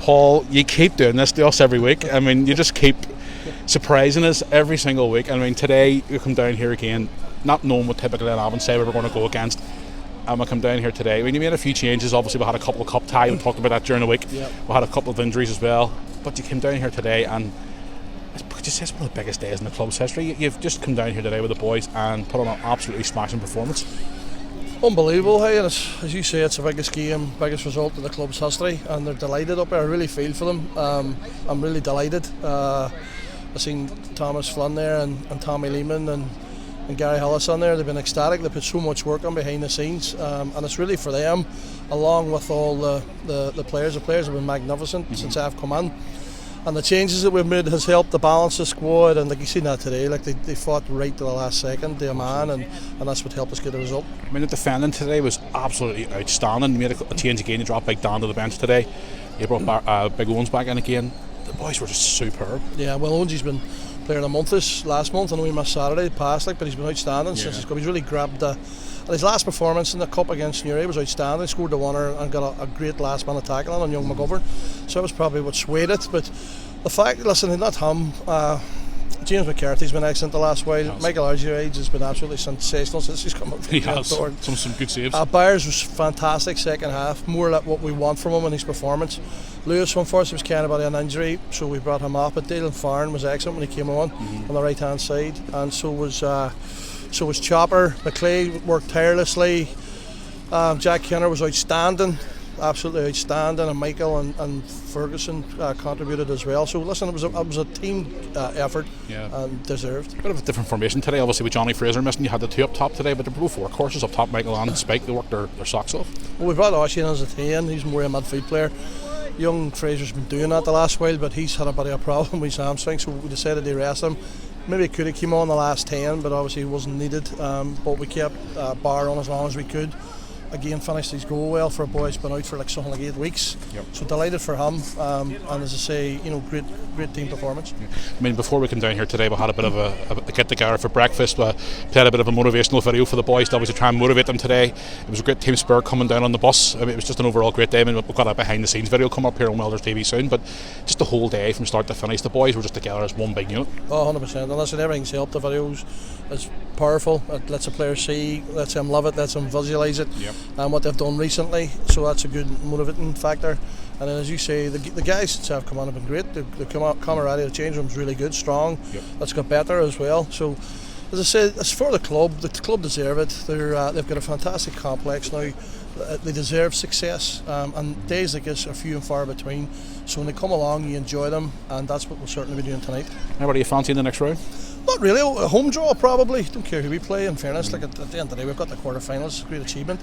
Paul, you keep doing this to us every week. I mean, you just keep surprising us every single week. I mean, today you come down here again, not knowing what typical Glenavon say we were going to go against. And we come down here today. I mean, you made a few changes. Obviously, we had a couple of cup ties. We talked about that during the week. Yep. We had a couple of injuries as well. But you came down here today, and it's one of the biggest days in the club's history. You've just come down here today with the boys and put on an absolutely smashing performance. Unbelievable, hey, and as you say, it's the biggest game, biggest result in the club's history, and they're delighted up there. I really feel for them. I'm really delighted. I've seen Thomas Flynn there and Tommy Lehman and Gary Hillis on there. They've been ecstatic. They put so much work on behind the scenes, and it's really for them, along with all the players. The players have been magnificent since I've come in. And the changes that we've made has helped to balance the squad, and like you've seen that today, like they fought right to the last second, to a man, and that's what helped us get the result. I mean, the defending today was absolutely outstanding. You made a change again, you dropped Big Dan to the bench today. You brought Big Owens back in again. The boys were just superb. Yeah, well, Owens, he's been player of the month this last month. I know he missed Saturday past, but he's been outstanding since he's come. He's really grabbed and his last performance in the Cup against Newry was outstanding. He scored the winner and got a great last minute tackle on young McGovern. So that was probably what swayed it. But the fact, listen, not him. James McCarthy's been excellent the last while. Michael Argyrides has been absolutely sensational since he's come up. He has some good saves. Byers was fantastic second half, more like what we want from him in his performance. Lewis, unfortunately, was carrying about an injury, so we brought him off. But Dylan Farn was excellent when he came on the right hand side, and so was Chopper. McClay worked tirelessly. Jack Kenner was outstanding. Absolutely outstanding, and Michael and Ferguson contributed as well. So listen, it was a team effort and deserved. A bit of a different formation today, obviously with Johnny Fraser missing. You had the two up top today, but they're both workhorses up top. Michael and Spike, they worked their socks off. Well, we brought Oisin as a 10. He's more a midfield player. Young Fraser's been doing that the last while, but he's had a bit of a problem with his hamstring, so we decided to rest him. Maybe he could have came on the last 10, but obviously he wasn't needed. But we kept Bar on as long as we could. Again, finished his goal well for a boy who's been out for like something like 8 weeks. Yep. So delighted for him, and as I say, great team performance. I mean, before we came down here today, we had a bit of a get together for breakfast. We played a bit of a motivational video for the boys to obviously try and motivate them today. It was a great team spirit coming down on the bus. I mean, it was just an overall great day. I mean, we've got a behind the scenes video come up here on Welders TV soon, but just the whole day from start to finish, the boys were just together as one big unit. Oh, 100%. And listen, everything's helped. The videos is powerful. It lets the players see, lets them love it, lets them visualise it, and what they've done recently. So that's a good motivating factor. And then, as you say, the guys since I've come on have been great. The camaraderie of the change room's really good, strong. That's got better as well. So, as I said, it's for the club. The club deserve it. They've got a fantastic complex now. They deserve success, and days like this are few and far between. So when they come along, you enjoy them, and that's what we'll certainly be doing tonight. Anybody you fancy in the next round? Not really. A home draw probably. Don't care who we play. In fairness, like at the end of the day, we've got the quarterfinals. Great achievement.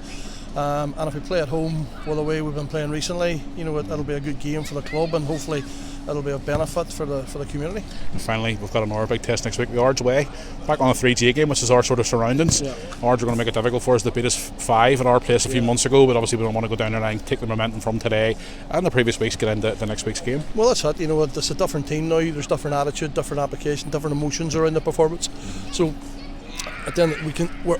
And if we play at home, well, the way we've been playing recently, it'll be a good game for the club, and hopefully it'll be a benefit for the community. And finally, we've got another big test next week. The Ards away, back on a 3G game, which is our sort of surroundings. Ards are going to make it difficult for us. They beat us 5 at our place a few months ago, but obviously we don't want to go down there and take the momentum from today and the previous weeks, get into the next week's game. Well, that's it. It's a different team now. There's different attitude, different application, different emotions around the performance. So then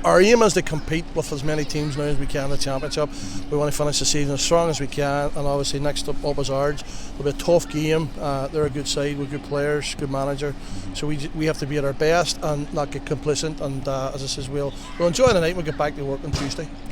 our aim is to compete with as many teams now as we can in the championship. We want to finish the season as strong as we can, and obviously next up is Ards. It'll be a tough game. They're a good side with good players, good manager. So we have to be at our best and not get complacent. And as I says, we'll enjoy the night. We'll get back to work on Tuesday.